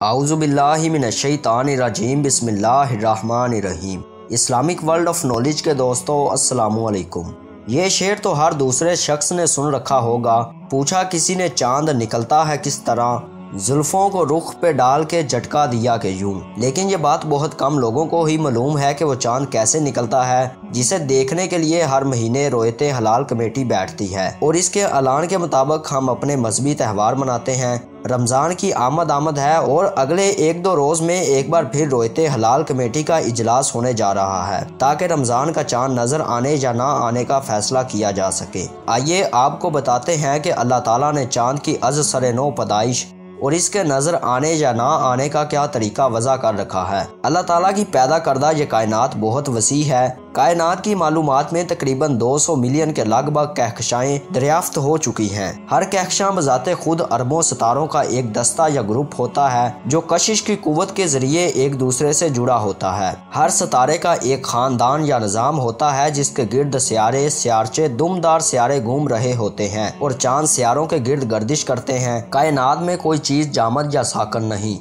اعوذ باللہ من الشیطان الرجیم بسم اللہ الرحمن الرحیم۔ اسلامک ورلڈ آف نالج کے دوستو السلام علیکم۔ یہ شعر تو ہر دوسرے شخص نے سن رکھا ہوگا۔ پوچھا کسی نے چاند نکلتا ہے کس طرح، زلفوں کو رخ پہ ڈال کے جھٹکا دیا کہ یوں۔ لیکن یہ بات بہت کم لوگوں کو ہی معلوم ہے کہ وہ چاند کیسے نکلتا ہے، جسے دیکھنے کے لیے ہر مہینے رویت ہلال کمیٹی بیٹھتی ہے، اور اس کے اعلان کے مطابق ہم اپنے مذہبی تہوار مناتے ہیں۔ رمضان کی آمد ہے اور اگلے ایک دو روز میں ایک بار پھر رویت ہلال کمیٹی کا اجلاس ہونے جا رہا ہے، تاکہ رمضان کا چاند نظر آنے یا نہ آنے کا فیصلہ کیا جا سکے۔ آئیے آپ کو بتاتے ہیں کہ اللہ تعالیٰ نے چاند کی از سر نو پیدائش اور اس کے نظر آنے یا نہ آنے کا کیا طریقہ وضع کر رکھا ہے۔ اللہ تعالیٰ کی پیدا کردہ یہ کائنات بہت وسیع ہے۔ کائنات کی معلومات میں تقریباً 200 ملین کے لگ بھگ کہکشائیں دریافت ہو چکی ہیں۔ ہر کہکشاں بذات خود اربوں ستاروں کا ایک دستہ یا گروپ ہوتا ہے، جو کشش کی قوت کے ذریعے ایک دوسرے سے جڑا ہوتا ہے۔ ہر ستارے کا ایک خاندان یا نظام ہوتا ہے، جس کے گرد سیارے سیارچے دمدار سیارے گھوم رہے ہوتے ہیں اور چاند سیاروں کے گرد گردش کرتے ہیں۔ کائنات میں کوئی چیز جامد یا ساکن نہیں۔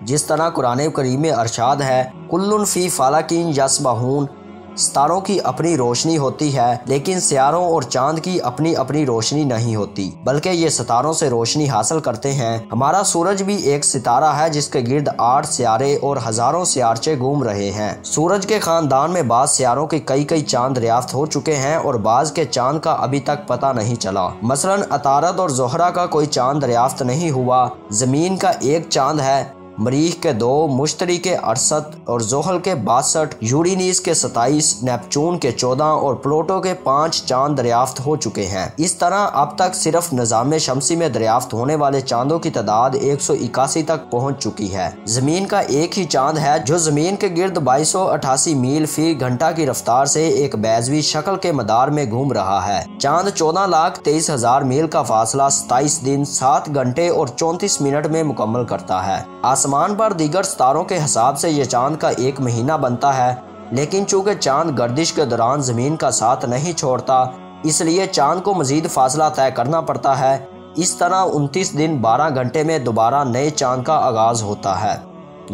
جس طرح قرآن کریم میں ارشاد ہے، کلن فی فلک یسبحون، ستاروں کی اپنی روشنی ہوتی ہے، لیکن سیاروں اور چاند کی اپنی اپنی روشنی نہیں ہوتی، بلکہ یہ ستاروں سے روشنی حاصل کرتے ہیں۔ ہمارا سورج بھی ایک ستارہ ہے، جس کے گرد 8 سیارے اور ہزاروں سیارچے گھوم رہے ہیں۔ سورج کے خاندان میں بعض سیاروں کے کئی چاند دریافت ہو چکے ہیں اور بعض کے چاند کا ابھی تک پتہ نہیں چلا۔ مثلاً عطارد اور زہرہ کا کوئی چاند دریافت نہیں ہوا۔ زمین کا ایک چاند ہے، مریخ کے 2، مشتری کے 68 اور زحل کے 62، یورینیس کے 27، نیپچون کے 14 اور پلوٹو کے 5 چاند دریافت ہو چکے ہیں۔ اس طرح اب تک صرف نظام شمسی میں دریافت ہونے والے چاندوں کی تعداد 181 تک پہنچ چکی ہے۔ زمین کا ایک ہی چاند ہے، جو زمین کے گرد 2288 میل فی گھنٹہ کی رفتار سے ایک بیضوی شکل کے مدار میں گھوم رہا ہے۔ چاند 14,23,000 میل کا فاصلہ 27 دن 7 گھنٹے اور 34 منٹ میں مکمل کرتا ہے۔ آسمان پر دیگر ستاروں کے حساب سے یہ چاند کا ایک مہینہ بنتا ہے، لیکن چونکہ چاند گردش کے دوران زمین کا ساتھ نہیں چھوڑتا، اس لیے چاند کو مزید فاصلہ طے کرنا پڑتا ہے۔ اس طرح 29 دن 12 گھنٹے میں دوبارہ نئے چاند کا آغاز ہوتا ہے۔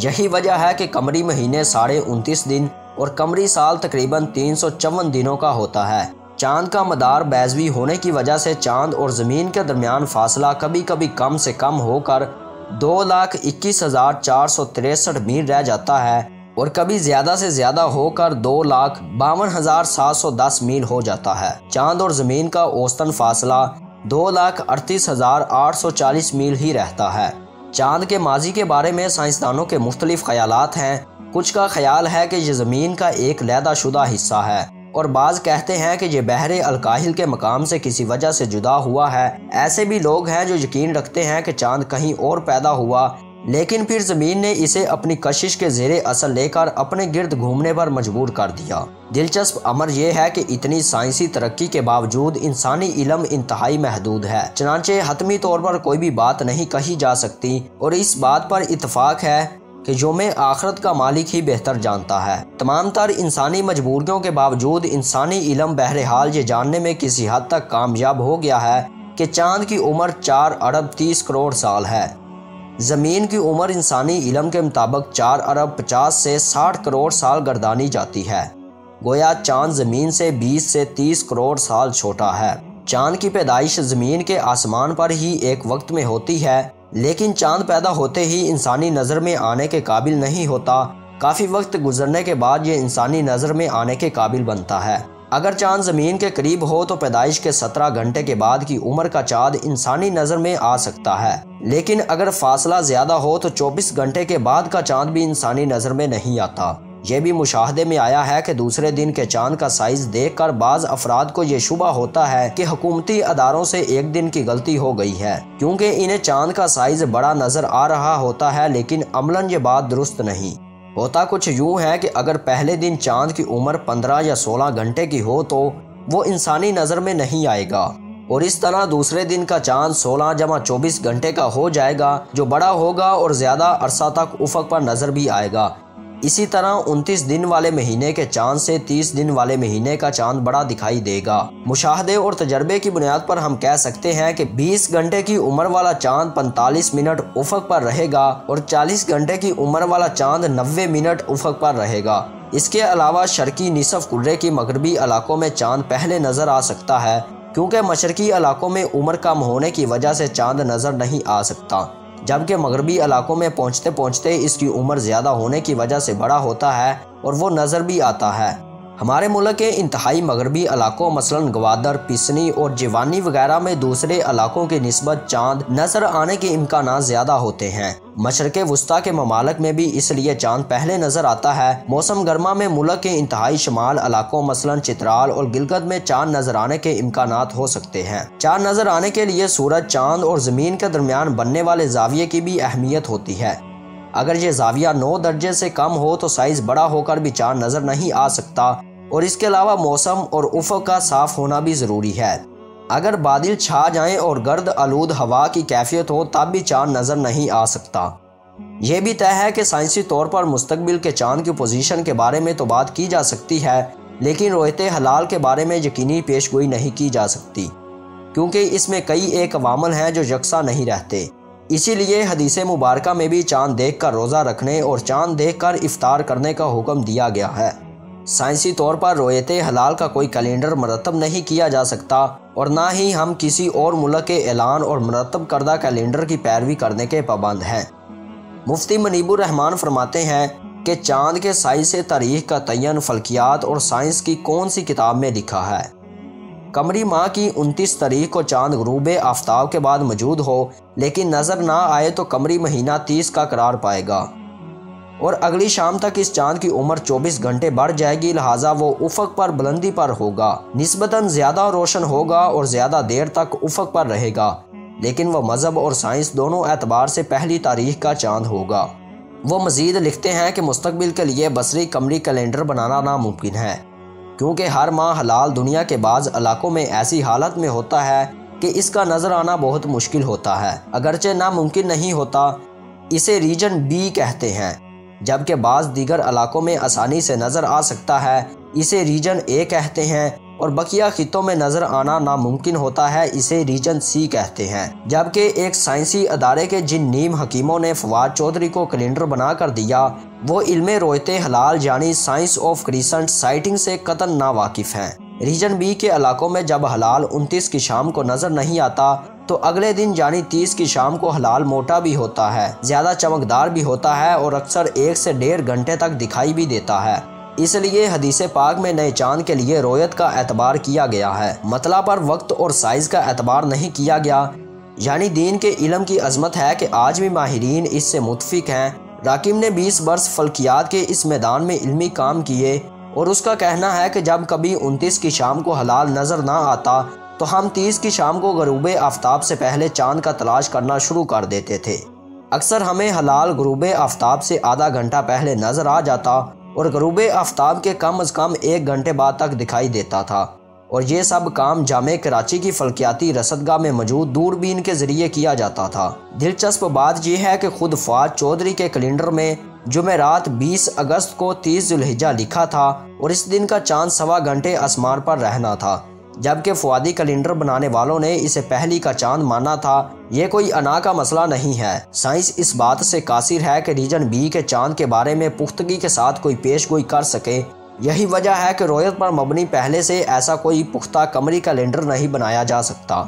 یہی وجہ ہے کہ قمری مہینے 29.5 دن اور قمری سال تقریباً 354 دنوں کا ہوتا ہے۔ چاند کا مدار بیضوی ہونے کی وجہ سے چاند اور زمین کے درمیان فاصلہ کبھی کبھی کم سے کم ہو کر 2,21,463 میل رہ جاتا ہے اور کبھی زیادہ سے زیادہ ہو کر 2,52,710 میل ہو جاتا ہے۔ چاند اور زمین کا اوسطاً فاصلہ 2,38,840 میل ہی رہتا ہے۔ چاند کے ماضی کے بارے میں سائنسدانوں کے مختلف خیالات ہیں۔ کچھ کا خیال ہے کہ یہ زمین کا ایک علیحدہ شدہ حصہ ہے، اور بعض کہتے ہیں کہ یہ بحر الکاہل کے مقام سے کسی وجہ سے جدا ہوا ہے۔ ایسے بھی لوگ ہیں جو یقین رکھتے ہیں کہ چاند کہیں اور پیدا ہوا، لیکن پھر زمین نے اسے اپنی کشش کے زیر اثر لے کر اپنے گرد گھومنے پر مجبور کر دیا۔ دلچسپ امر یہ ہے کہ اتنی سائنسی ترقی کے باوجود انسانی علم انتہائی محدود ہے، چنانچہ حتمی طور پر کوئی بھی بات نہیں کہی جا سکتی، اور اس بات پر اتفاق ہے کہ یوم آخرت کا مالک ہی بہتر جانتا ہے۔ تمام تر انسانی مجبوریوں کے باوجود انسانی علم بہرحال یہ جاننے میں کسی حد تک کامیاب ہو گیا ہے کہ چاند کی عمر 4 ارب 30 کروڑ سال ہے۔ زمین کی عمر انسانی علم کے مطابق 4 ارب 50 سے 60 کروڑ سال گردانی جاتی ہے۔ گویا چاند زمین سے 20 سے 30 کروڑ سال چھوٹا ہے۔ چاند کی پیدائش زمین کے آسمان پر ہی ایک وقت میں ہوتی ہے، لیکن چاند پیدا ہوتے ہی انسانی نظر میں آنے کے قابل نہیں ہوتا۔ کافی وقت گزرنے کے بعد یہ انسانی نظر میں آنے کے قابل بنتا ہے۔ اگر چاند زمین کے قریب ہو تو پیدائش کے 17 گھنٹے کے بعد کی عمر کا چاند انسانی نظر میں آ سکتا ہے، لیکن اگر فاصلہ زیادہ ہو تو 24 گھنٹے کے بعد کا چاند بھی انسانی نظر میں نہیں آتا۔ یہ بھی مشاہدے میں آیا ہے کہ دوسرے دن کے چاند کا سائز دیکھ کر بعض افراد کو یہ شبہ ہوتا ہے کہ حکومتی اداروں سے ایک دن کی غلطی ہو گئی ہے، کیونکہ انہیں چاند کا سائز بڑا نظر آ رہا ہوتا ہے، لیکن عملاً یہ بات درست نہیں۔ ہوتا کچھ یوں ہے کہ اگر پہلے دن چاند کی عمر 15 یا 16 گھنٹے کی ہو تو وہ انسانی نظر میں نہیں آئے گا، اور اس طرح دوسرے دن کا چاند 16 جمع 24 گھنٹے کا ہو جائے گا، جو بڑا ہوگا اور زیادہ عرصہ تک افق پر نظر بھی آئے گا۔ اسی طرح 29 دن والے مہینے کے چاند سے 30 دن والے مہینے کا چاند بڑا دکھائی دے گا۔ مشاہدے اور تجربے کی بنیاد پر ہم کہہ سکتے ہیں کہ 20 گھنٹے کی عمر والا چاند 45 منٹ افق پر رہے گا اور 40 گھنٹے کی عمر والا چاند 90 منٹ افق پر رہے گا۔ اس کے علاوہ شرقی نصف کرے کی مغربی علاقوں میں چاند پہلے نظر آ سکتا ہے، کیونکہ مشرقی علاقوں میں عمر کم ہونے کی وجہ سے چاند نظر نہیں آ سکتا، جبکہ مغربی علاقوں میں پہنچتے پہنچتے اس کی عمر زیادہ ہونے کی وجہ سے بڑا ہوتا ہے اور وہ نظر بھی آتا ہے۔ ہمارے ملک کے انتہائی مغربی علاقوں مثلا گوادر، پسنی اور جیوانی وغیرہ میں دوسرے علاقوں کی نسبت چاند نظر آنے کے امکانات زیادہ ہوتے ہیں۔ مشرق وسطیٰ کے ممالک میں بھی اس لیے چاند پہلے نظر آتا ہے۔ موسم گرما میں ملک کے انتہائی شمال علاقوں مثلا چترال اور گلگت میں چاند نظر آنے کے امکانات ہو سکتے ہیں۔ چاند نظر آنے کے لیے سورج، چاند اور زمین کے درمیان بننے والے زاویے کی بھی اہمیت ہوتی ہے۔ اگر یہ زاویہ 9 درجے سے کم ہو تو سائز بڑا ہو کر بھی چاند نظر نہیں آ سکتا، اور اس کے علاوہ موسم اور افق کا صاف ہونا بھی ضروری ہے۔ اگر بادل چھا جائیں اور گرد آلود ہوا کی کیفیت ہو تب بھی چاند نظر نہیں آ سکتا۔ یہ بھی طے ہے کہ سائنسی طور پر مستقبل کے چاند کی پوزیشن کے بارے میں تو بات کی جا سکتی ہے، لیکن رؤیت ہلال کے بارے میں یقینی پیش گوئی نہیں کی جا سکتی، کیونکہ اس میں کئی ایک عوامل ہیں جو یکساں نہیں رہتے۔ اسی لیے حدیث مبارکہ میں بھی چاند دیکھ کر روزہ رکھنے اور چاند دیکھ کر افطار کرنے کا حکم دیا گیا ہے۔ سائنسی طور پر رؤیت ہلال کا کوئی کیلنڈر مرتب نہیں کیا جا سکتا، اور نہ ہی ہم کسی اور ملک کے اعلان اور مرتب کردہ کیلنڈر کی پیروی کرنے کے پابند ہیں۔ مفتی منیب الرحمان فرماتے ہیں کہ چاند کے سائز سے تاریخ کا تعین فلکیات اور سائنس کی کون سی کتاب میں لکھا ہے؟ قمری ماہ کی 29 تاریخ کو چاند غروب آفتاب کے بعد موجود ہو لیکن نظر نہ آئے تو قمری مہینہ 30 کا قرار پائے گا، اور اگلی شام تک اس چاند کی عمر 24 گھنٹے بڑھ جائے گی، لہٰذا وہ افق پر بلندی پر ہوگا، نسبتاً زیادہ روشن ہوگا اور زیادہ دیر تک افق پر رہے گا، لیکن وہ مذہب اور سائنس دونوں اعتبار سے پہلی تاریخ کا چاند ہوگا۔ وہ مزید لکھتے ہیں کہ مستقبل کے لیے بصری قمری کیلنڈر بنانا ناممکن ہے، کیونکہ ہر ماہ ہلال دنیا کے بعض علاقوں میں ایسی حالت میں ہوتا ہے کہ اس کا نظر آنا بہت مشکل ہوتا ہے، اگرچہ ناممکن نہیں ہوتا۔ اسے ریجن بی کہتے ہیں، جبکہ بعض دیگر علاقوں میں آسانی سے نظر آ سکتا ہے، اسے ریجن اے کہتے ہیں، اور بقیہ خطوں میں نظر آنا ناممکن ہوتا ہے، اسے ریجن سی کہتے ہیں۔ جبکہ ایک سائنسی ادارے کے جن نیم حکیموں نے فواد چودھری کو کیلنڈر بنا کر دیا، وہ علم رؤیت ہلال یعنی سائنس آف کریسنٹ سائٹنگ سے قطعاً ناواقف ہیں۔ ریجن بی کے علاقوں میں جب ہلال 29 کی شام کو نظر نہیں آتا تو اگلے دن یعنی 30 کی شام کو ہلال موٹا بھی ہوتا ہے، زیادہ چمکدار بھی ہوتا ہے اور اکثر 1 سے 1.5 گھنٹے تک دکھائی بھی دیتا ہے۔ اس لیے حدیث پاک میں نئے چاند کے لیے رؤیت کا اعتبار کیا گیا ہے، مطلع پر وقت اور سائز کا اعتبار نہیں کیا گیا۔ یعنی دین کے علم کی عظمت ہے کہ آج بھی ماہرین اس سے متفق ہیں۔ راکم نے 20 برس فلکیات کے اس میدان میں علمی کام کیے، اور اس کا کہنا ہے کہ جب کبھی 29 کی شام کو ہلال نظر نہ آتا تو ہم 30 کی شام کو غروب آفتاب سے پہلے چاند کا تلاش کرنا شروع کر دیتے تھے۔ اکثر ہمیں ہلال غروب آفتاب سے آدھا گھنٹہ پہلے نظر آ جاتا اور غروب آفتاب کے کم از کم 1 گھنٹے بعد تک دکھائی دیتا تھا، اور یہ سب کام جامع کراچی کی فلکیاتی رصدگاہ میں موجود دوربین کے ذریعے کیا جاتا تھا۔ دلچسپ بات یہ ہے کہ خود فواد چودھری کے کیلنڈر میں جمعرات 20 اگست کو 30 ذو الحجہ لکھا تھا، اور اس دن کا چاند 1.25 گھنٹے آسمان پر رہنا تھا، جبکہ فوادی کیلنڈر بنانے والوں نے اسے پہلی کا چاند مانا تھا۔ یہ کوئی انا کا مسئلہ نہیں ہے، سائنس اس بات سے قاصر ہے کہ ریجن بی کے چاند کے بارے میں پختگی کے ساتھ کوئی پیش گوئی کر سکے۔ یہی وجہ ہے کہ رؤیت پر مبنی پہلے سے ایسا کوئی پختہ قمری کیلنڈر نہیں بنایا جا سکتا۔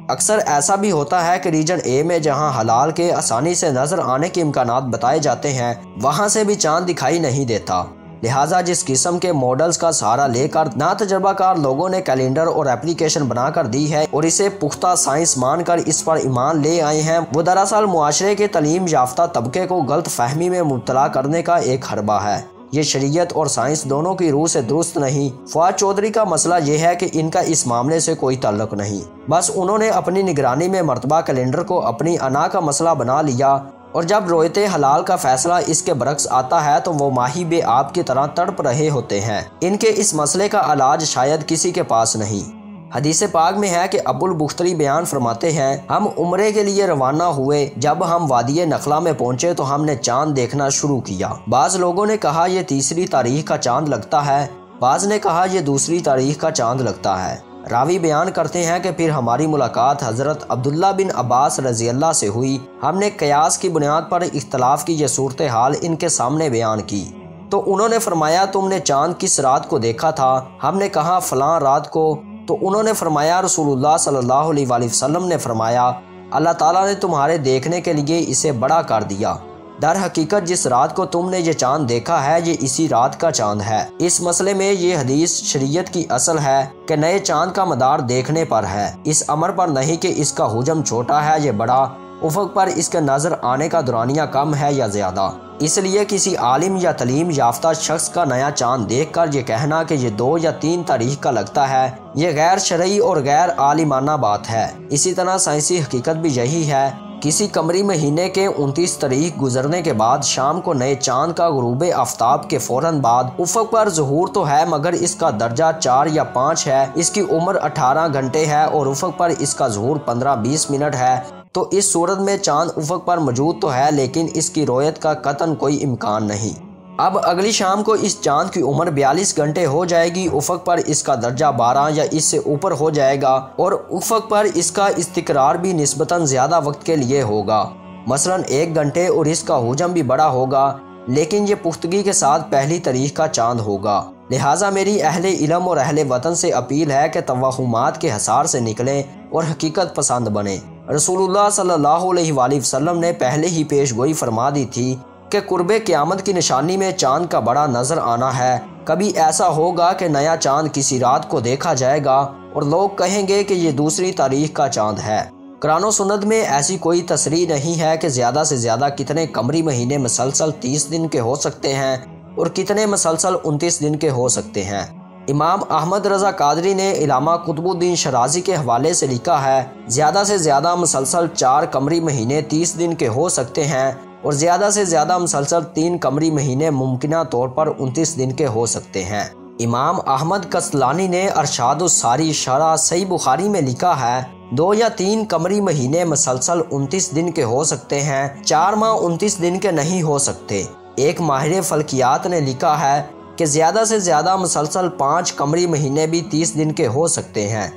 اکثر ایسا بھی ہوتا ہے کہ ریجن اے میں جہاں ہلال کے آسانی سے نظر آنے کے امکانات بتائے جاتے ہیں، وہاں سے بھی چاند دکھائی نہیں دیتا، لہٰذا جس قسم کے ماڈلز کا سہارا لے کر ناتجربہ کار لوگوں نے کیلنڈر اور اپلیکیشن بنا کر دی ہے اور اسے پختہ سائنس مان کر اس پر ایمان لے آئے ہیں، وہ دراصل معاشرے کے تعلیم یافتہ طبقے کو غلط فہمی میں مبتلا کرنے کا ایک حربہ ہے۔ یہ شریعت اور سائنس دونوں کی روح سے درست نہیں۔ فواد چودھری کا مسئلہ یہ ہے کہ ان کا اس معاملے سے کوئی تعلق نہیں، بس انہوں نے اپنی نگرانی میں مرتبہ کیلنڈر کو اپنی انا کا مسئلہ بنا لیا، اور جب رؤیت ہلال کا فیصلہ اس کے برعکس آتا ہے تو وہ ماہی بے آب کی طرح تڑپ رہے ہوتے ہیں۔ ان کے اس مسئلے کا علاج شاید کسی کے پاس نہیں۔ حدیث پاک میں ہے کہ ابو البختری بیان فرماتے ہیں، ہم عمرے کے لیے روانہ ہوئے، جب ہم وادی نخلا میں پہنچے تو ہم نے چاند دیکھنا شروع کیا۔ بعض لوگوں نے کہا یہ 3 تاریخ کا چاند لگتا ہے، بعض نے کہا یہ 2 تاریخ کا چاند لگتا ہے۔ راوی بیان کرتے ہیں کہ پھر ہماری ملاقات حضرت عبداللہ بن عباس رضی اللہ سے ہوئی، ہم نے قیاس کی بنیاد پر اختلاف کی یہ صورتحال ان کے سامنے بیان کی، تو انہوں نے فرمایا تم نے چاند کس رات کو دیکھا تھا؟ ہم نے کہا فلاں رات کو، تو انہوں نے فرمایا رسول اللہ صلی اللہ علیہ وآلہ وسلم نے فرمایا اللہ تعالیٰ نے تمہارے دیکھنے کے لیے اسے بڑا کر دیا، در حقیقت جس رات کو تم نے یہ چاند دیکھا ہے یہ اسی رات کا چاند ہے۔ اس مسئلے میں یہ حدیث شریعت کی اصل ہے کہ نئے چاند کا مدار دیکھنے پر ہے، اس امر پر نہیں کہ اس کا حجم چھوٹا ہے یا بڑا، افق پر اس کے نظر آنے کا دورانیہ کم ہے یا زیادہ۔ اس لیے کسی عالم یا تعلیم یافتہ شخص کا نیا چاند دیکھ کر یہ کہنا کہ یہ 2 یا 3 تاریخ کا لگتا ہے، یہ غیر شرعی اور غیر عالمانہ بات ہے۔ اسی طرح سائنسی حقیقت بھی یہی ہے، کسی قمری مہینے کے 29 تاریخ گزرنے کے بعد شام کو نئے چاند کا غروب آفتاب کے فوراً بعد افق پر ظہور تو ہے، مگر اس کا درجہ 4 یا 5 ہے، اس کی عمر 18 گھنٹے ہے اور افق پر اس کا ظہور 15-20 منٹ ہے، تو اس صورت میں چاند افق پر موجود تو ہے لیکن اس کی رویت کا قطعاً کوئی امکان نہیں۔ اب اگلی شام کو اس چاند کی عمر 42 گھنٹے ہو جائے گی، افق پر اس کا درجہ 12 یا اس سے اوپر ہو جائے گا اور افق پر اس کا استقرار بھی نسبتاً زیادہ وقت کے لیے ہوگا، مثلاً 1 گھنٹے، اور اس کا حجم بھی بڑا ہوگا، لیکن یہ پختگی کے ساتھ پہلی تاریخ کا چاند ہوگا۔ لہٰذا میری اہل علم اور اہل وطن سے اپیل ہے کہ توہمات کے حصار سے نکلیں اور حقیقت پسند بنیں۔ رسول اللہ صلی اللہ علیہ وآلہ وسلم نے پہلے ہی پیش گوئی فرما دی تھی کہ قرب قیامت کی نشانی میں چاند کا بڑا نظر آنا ہے۔ کبھی ایسا ہوگا کہ نیا چاند کسی رات کو دیکھا جائے گا اور لوگ کہیں گے کہ یہ 2 تاریخ کا چاند ہے۔ قرآن و سنت میں ایسی کوئی تصریح نہیں ہے کہ زیادہ سے زیادہ کتنے قمری مہینے مسلسل 30 دن کے ہو سکتے ہیں اور کتنے مسلسل 29 دن کے ہو سکتے ہیں۔ امام احمد رضا قادری نے علامہ قطب الدین شرازی کے حوالے سے لکھا ہے، زیادہ سے زیادہ مسلسل 4 قمری مہینے 30 دن کے ہو سکتے ہیں اور زیادہ سے زیادہ مسلسل 3 قمری مہینے ممکنہ طور پر 29 دن کے ہو سکتے ہیں۔ امام احمد کسلانی نے ارشاد الساری شرح صحیح بخاری میں لکھا ہے، 2 یا 3 قمری مہینے مسلسل 29 دن کے ہو سکتے ہیں، 4 ماہ 29 دن کے نہیں ہو سکتے۔ ایک ماہر فلکیات نے لکھا ہے کہ زیادہ سے زیادہ مسلسل 5 قمری مہینے بھی 30 دن کے ہو سکتے ہیں،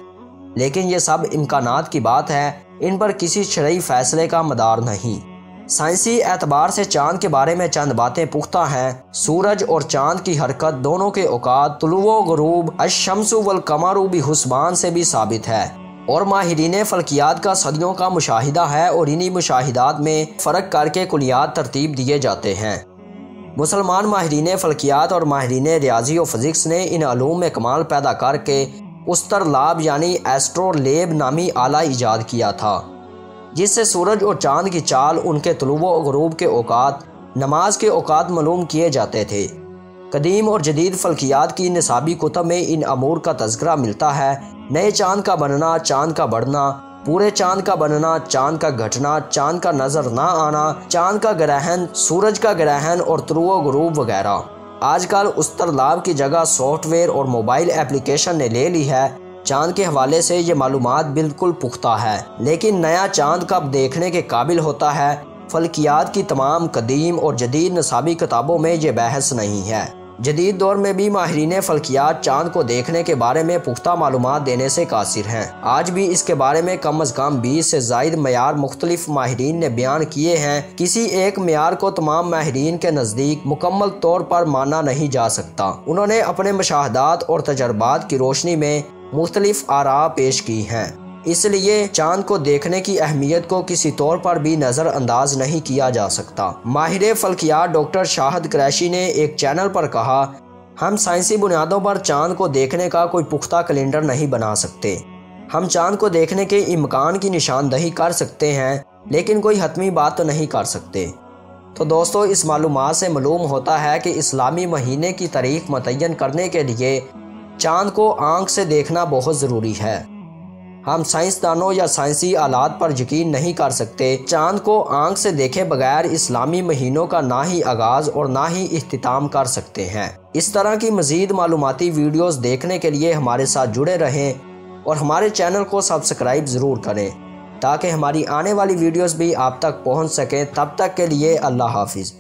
لیکن یہ سب امکانات کی بات ہے، ان پر کسی شرعی فیصلے کا مدار نہیں۔ سائنسی اعتبار سے چاند کے بارے میں چند باتیں پختہ ہیں۔ سورج اور چاند کی حرکت دونوں کے اوقات طلوع و غروب الشمس والقمر بحسبان سے بھی ثابت ہے اور ماہرین فلکیات کا صدیوں کا مشاہدہ ہے اور انہی مشاہدات میں فرق کر کے کلیات ترتیب دیے جاتے ہیں۔ مسلمان ماہرین فلکیات اور ماہرین ریاضی و فزکس نے ان علوم میں کمال پیدا کر کے استرلاب یعنی ایسٹرولیب نامی آلہ ایجاد کیا تھا، جس سے سورج اور چاند کی چال، ان کے طلوع و غروب کے اوقات، نماز کے اوقات معلوم کیے جاتے تھے۔ قدیم اور جدید فلکیات کی نصابی کتب میں ان امور کا تذکرہ ملتا ہے، نئے چاند کا بننا، چاند کا بڑھنا، پورے چاند کا بننا، چاند کا گھٹنا، چاند کا نظر نہ آنا، چاند کا گرہن، سورج کا گرہن اور طلوع و غروب وغیرہ۔ آج کل استرلاب کی جگہ سافٹ ویئر اور موبائل ایپلیکیشن نے لے لی ہے۔ چاند کے حوالے سے یہ معلومات بالکل پختہ ہے، لیکن نیا چاند کب دیکھنے کے قابل ہوتا ہے، فلکیات کی تمام قدیم اور جدید نصابی کتابوں میں یہ بحث نہیں ہے۔ جدید دور میں بھی ماہرین فلکیات چاند کو دیکھنے کے بارے میں پختہ معلومات دینے سے قاصر ہیں۔ آج بھی اس کے بارے میں کم از کم 20 سے زائد معیار مختلف ماہرین نے بیان کیے ہیں۔ کسی ایک معیار کو تمام ماہرین کے نزدیک مکمل طور پر مانا نہیں جا سکتا۔ انہوں نے اپنے مشاہدات اور تجربات کی روشنی میں مختلف آراء پیش کی ہیں، اس لیے چاند کو دیکھنے کی اہمیت کو کسی طور پر بھی نظر انداز نہیں کیا جا سکتا۔ ماہر فلکیات ڈاکٹر شاہد قریشی نے ایک چینل پر کہا، ہم سائنسی بنیادوں پر چاند کو دیکھنے کا کوئی پختہ کیلنڈر نہیں بنا سکتے۔ ہم چاند کو دیکھنے کے امکان کی نشاندہی کر سکتے ہیں، لیکن کوئی حتمی بات تو نہیں کر سکتے۔ تو دوستو، اس معلومات سے معلوم ہوتا ہے کہ اسلامی مہینے کی تاریخ متعین کرنے کے لیے چاند کو آنکھ سے دیکھنا بہت ضروری ہے۔ ہم سائنسدانوں یا سائنسی آلات پر یقین نہیں کر سکتے۔ چاند کو آنکھ سے دیکھے بغیر اسلامی مہینوں کا نہ ہی آغاز اور نہ ہی اختتام کر سکتے ہیں۔ اس طرح کی مزید معلوماتی ویڈیوز دیکھنے کے لیے ہمارے ساتھ جڑے رہیں۔ اور ہمارے چینل کو سبسکرائب ضرور کریں تاکہ ہماری آنے والی ویڈیوز بھی آپ تک پہنچ سکیں۔ تب تک کے لیے اللہ حافظ۔